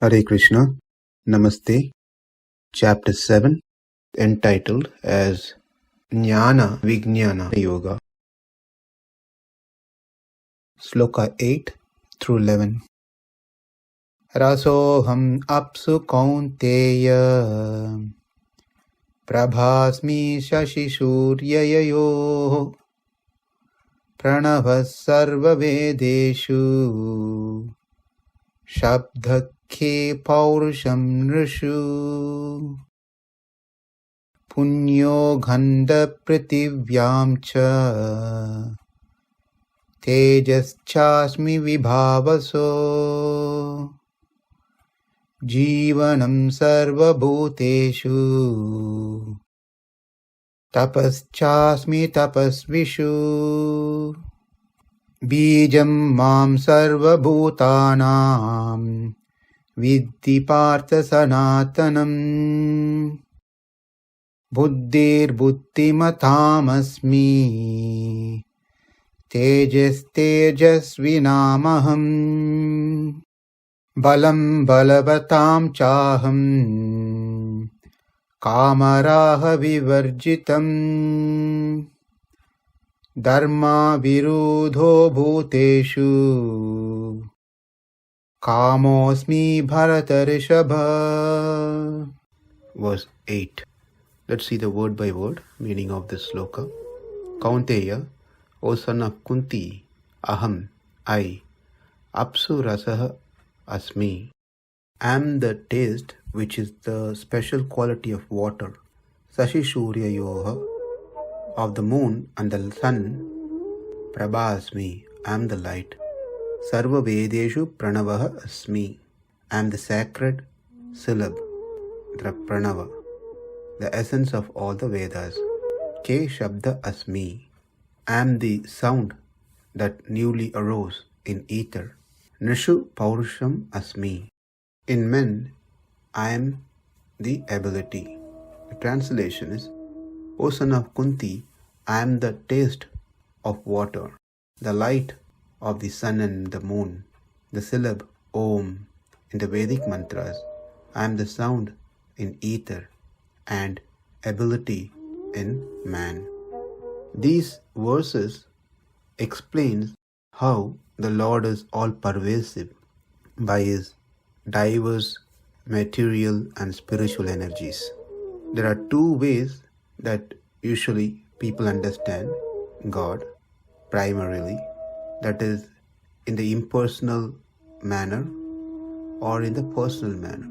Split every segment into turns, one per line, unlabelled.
Hare Krishna, Namaste, Chapter 7, entitled as Jnana Vijnana Yoga. Sloka 8 through 11. Raso apsu kaunteya prabhāsmi śaśi-sūryayoḥ praṇavaḥ sarva-vedeṣu śabdaḥ pauruṣaṁ nṛṣu puṇyo gandhaḥ pṛthivyāṁ tejaś cāsmi vibhāvasau jīvanaṁ sarva-bhūteṣu tapasviṣu bījaṁ sarva-bhūtānāṁ viddhi pārtha sanātanam buddhir-buddhimatāmasmi tejasvināmaham balam balavatāṁ cāham kāmaraha vivarjitam dharma virudho bhūteṣu kāmosmi bharatarṣabha. Verse 8. Let's see the word by word meaning of this sloka. Kaunteya, O son of Kuntī, āhmp, I, apsu rasaha asmi, am the taste which is the special quality of water, śaśi-sūryayoḥ, of the moon and the sun, prabhāsmi, am the light, sarva-vedeṣu praṇavaḥ asmi, am the sacred syllable, the praṇavaḥ, the essence of all the Vedas, śabdaḥ asmi, am the sound that newly arose in ether, nṛṣu pauruṣaṁ asmi, in men I am the ability. The translation is, O son of Kuntī, I am the taste of water, the light of the sun and the moon, the syllable Om in the Vedic mantras. I am the sound in ether and ability in man. These verses explains how the Lord is all-pervasive by His diverse material and spiritual energies. There are two ways that usually people understand God primarily, that is in the impersonal manner or in the personal manner.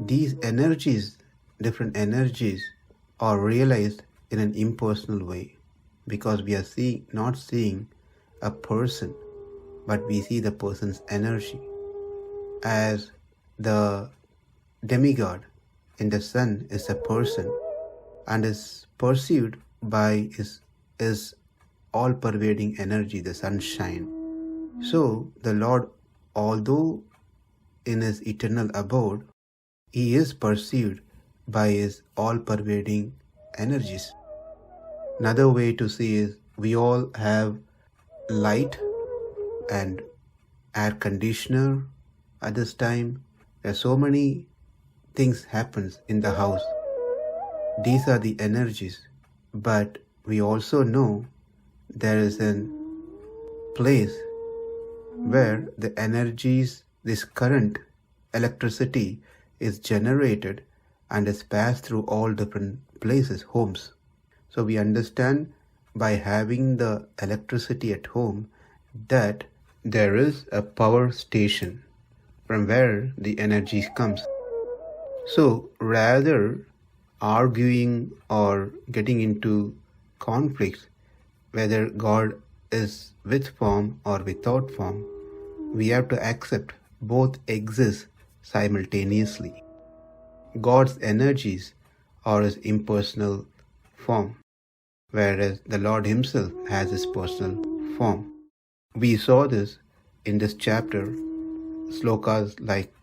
These energies, different energies, are realized in an impersonal way because we are not seeing a person, but we see the person's energy. As the demigod in the sun is a person and is perceived by his all-pervading energy, the sunshine. So the Lord, although in His eternal abode, He is perceived by His all-pervading energies. Another way to see is we all have light and air conditioner at this time. There are so many things happens in the house. These are the energies, but we also know there is a place where the energies, this current, electricity is generated and is passed through all different places, homes. So we understand by having the electricity at home that there is a power station from where the energy comes. So rather arguing or getting into conflicts whether God is with form or without form, we have to accept both exist simultaneously. God's energies are His impersonal form, whereas the Lord Himself has His personal form. We saw this in this chapter. Slokas like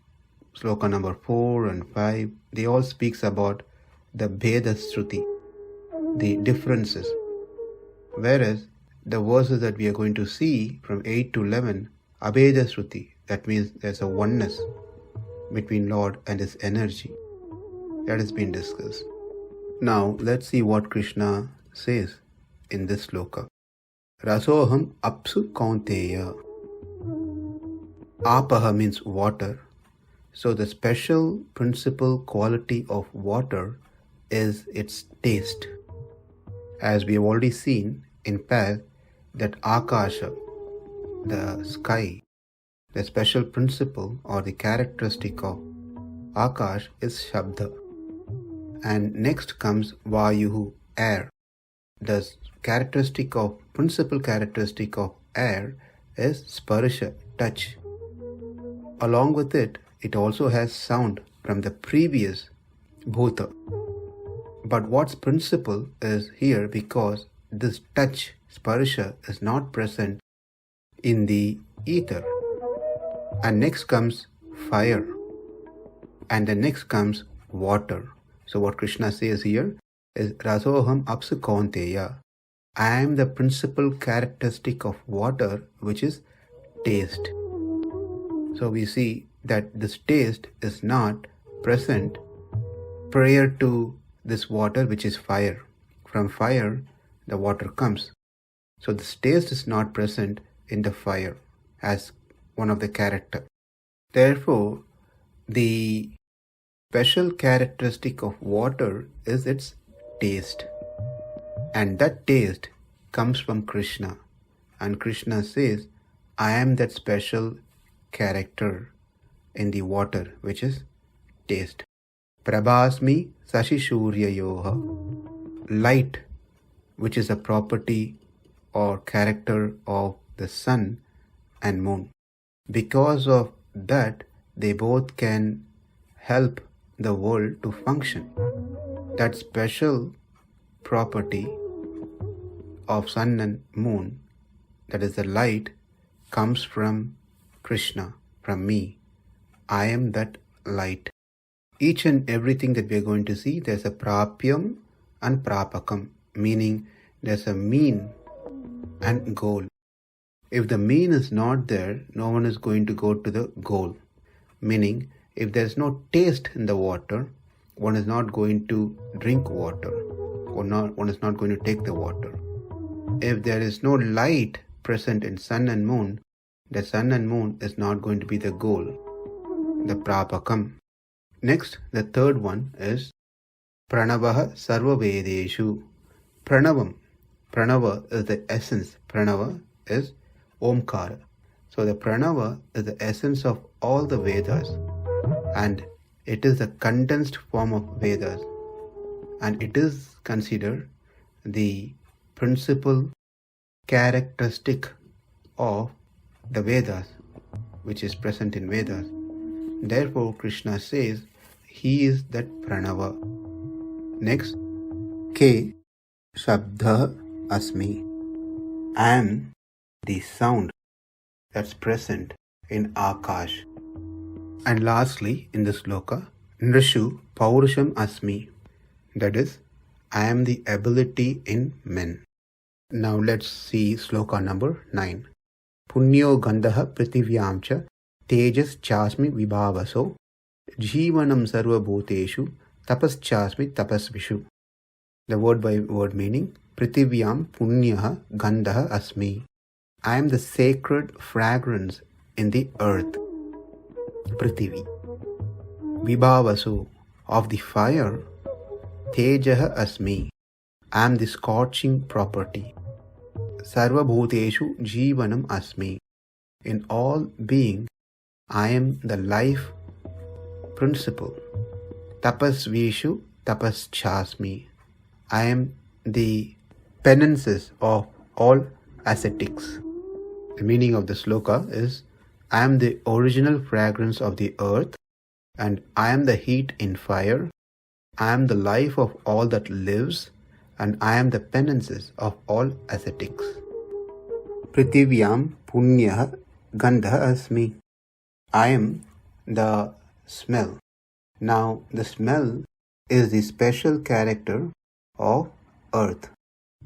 sloka number 4 and 5, they all speaks about the bheda-shruti, the differences. Whereas the verses that we are going to see from 8 to 11, abheda-shruti, that means there's a oneness. between Lord and his energy. That has been discussed. Now let's see what Krishna says in this sloka. Raso ऽहमप apsu kaunteya. Apaha means water. So the special principal quality of water is its taste. As we have already seen in past that akasha, the sky, the special principle or the characteristic of akash is śabdaḥ. And next comes vāyuḥ, air. The principal characteristic of air is sparsha, touch. Along with it, it also has sound from the previous bhuta. But what's principal is here because this touch, sparsha, is not present in the ether. And next comes fire. And then next comes water. So what Krishna says here is raso ऽहमप apsu kaunteya. I am the principal characteristic of water, which is taste. So we see that this taste is not present prior to this water, which is fire. From fire, the water comes. So this taste is not present in the fire as one of the character. Therefore, the special characteristic of water is its taste. And that taste comes from Krishna. And Krishna says, I am that special character in the water, which is taste. Prabhāsmi śaśi-sūryayoḥ. Light, which is a property or character of the sun and moon. Because of that, they both can help the world to function. That special property of sun and moon, that is the light, comes from Krishna, from me. I am that light. Each and everything that we are going to see, there's a prāpyam and prāpakam, meaning there's a mean and goal. If the mean is not there, no one is going to go to the goal. Meaning, if there's no taste in the water, one is not going to drink water, or one is not going to take the water. If there is no light present in sun and moon, the sun and moon is not going to be the goal, the prāpakam. Next, the third one is praṇavaḥ sarva-vedeṣu. Pranavam. Pranava is the essence. Pranava is omkara. So the pranava is the essence of all the Vedas. And it is the condensed form of Vedas. And it is considered the principal characteristic of the Vedas, which is present in Vedas. Therefore, Krishna says, he is that pranava. Next, K. śabdaḥ asmi. I am the sound that's present in Akash. And lastly, in this sloka, nṛṣu pauruṣaṁ asmi. That is, I am the ability in men. Now let's see sloka number 9. puṇyo gandhaḥ pṛthivyāṁ tejaś cāsmi vibhāvasau jīvanaṁ sarva-bhūteṣu tapaś tapasviṣu. The word by word meaning, pṛthivyāṁ puṇyah gandhaḥ asmi. I am the sacred fragrance in the earth, prithivī. Vibhāvasau, of the fire, tejaḥ asmi. I am the scorching property. Sarva-bhūteṣu jīvanaṁ asmi. In all being, I am the life principle. Tapasviṣu cāsmi. I am the penances of all ascetics. The meaning of the sloka is, I am the original fragrance of the earth, and I am the heat in fire. I am the life of all that lives, and I am the penances of all ascetics. Pṛthivyāṁ puṇyah gandhaḥ asmi. I am the smell. Now, the smell is the special character of earth.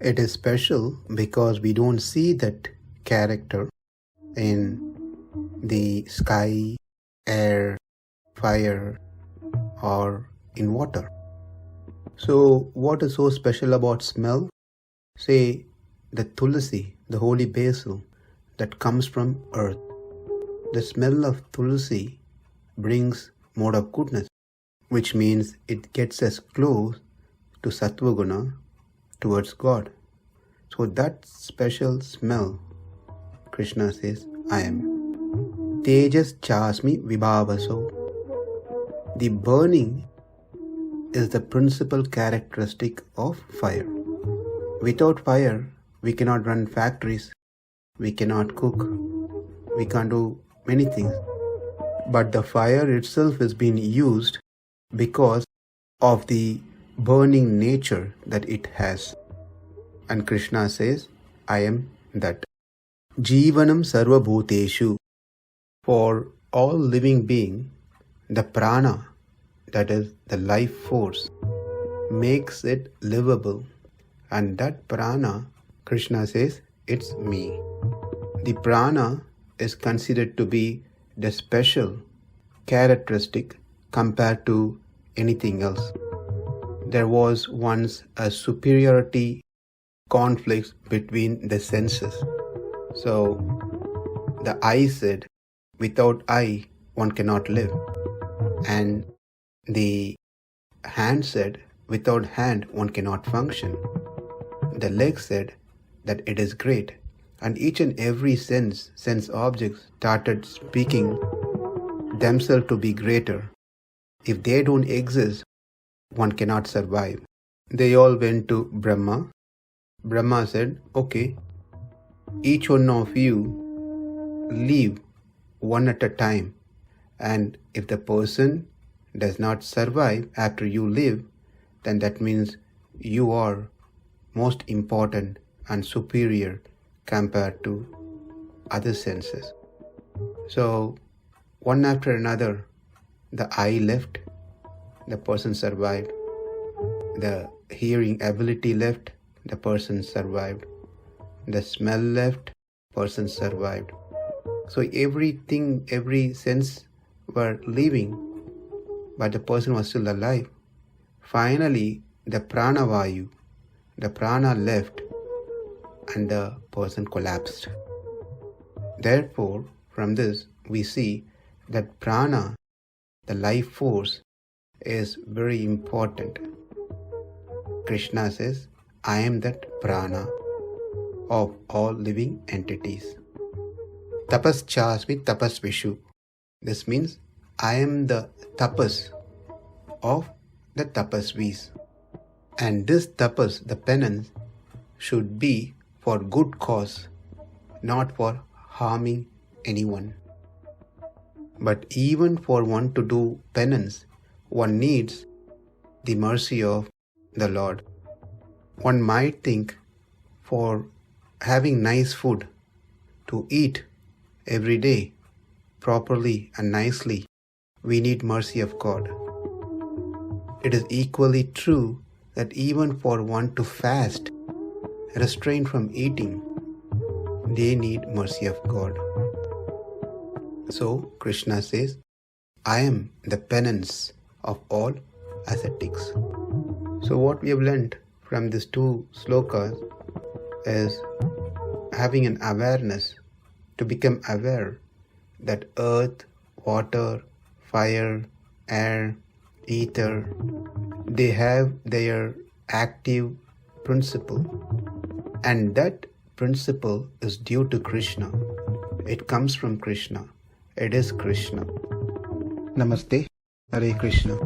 It is special because we don't see that character in the sky, air, fire, or in water. So what is so special about smell? Say the tulsi, the holy basil that comes from earth. The smell of tulsi brings mode of goodness, which means it gets us close to sattva guna, towards God. So that special smell, Krishna says, I am. Tejaś cāsmi vibhāvasau. The burning is the principal characteristic of fire. Without fire, we cannot run factories, we cannot cook, we can't do many things. But the fire itself is being used because of the burning nature that it has. And Krishna says, I am that. Jīvanaṁ sarva-bhūteṣu. For all living being, the prana, that is the life force, makes it livable. And that prana, Krishna says, it's me. The prana is considered to be the special characteristic compared to anything else. There was once a superiority conflict between the senses. So the eye said, without eye, one cannot live. And the hand said, without hand, one cannot function. The leg said that it is great. And each and every sense objects started speaking themselves to be greater. If they don't exist, one cannot survive. They all went to Brahma. Brahma said, okay, each one of you leave one at a time. And if the person does not survive after you live, then that means you are most important and superior compared to other senses. So one after another, the eye left, the person survived. The hearing ability left, the person survived. The smell left, person survived. So everything, every sense were leaving, but the person was still alive. Finally, the pranavayu, the prana left, and the person collapsed. Therefore, from this, we see that prana, the life force, is very important. Krishna says, I am that prana of all living entities. Tapaś cāsmi tapasviṣu. This means I am the tapas of the tapasvis. And this tapas, the penance, should be for good cause, not for harming anyone. But even for one to do penance, one needs the mercy of the Lord. One might think for having nice food to eat every day properly and nicely, we need mercy of God. It is equally true that even for one to fast, restrain from eating, they need mercy of God. So Krishna says, I am the penance of all ascetics. So what we have learnt from these two slokas is having an awareness, to become aware that earth, water, fire, air, ether, they have their active principle, and that principle is due to Krishna. It comes from Krishna. It is Krishna. Namaste. Hare Krishna.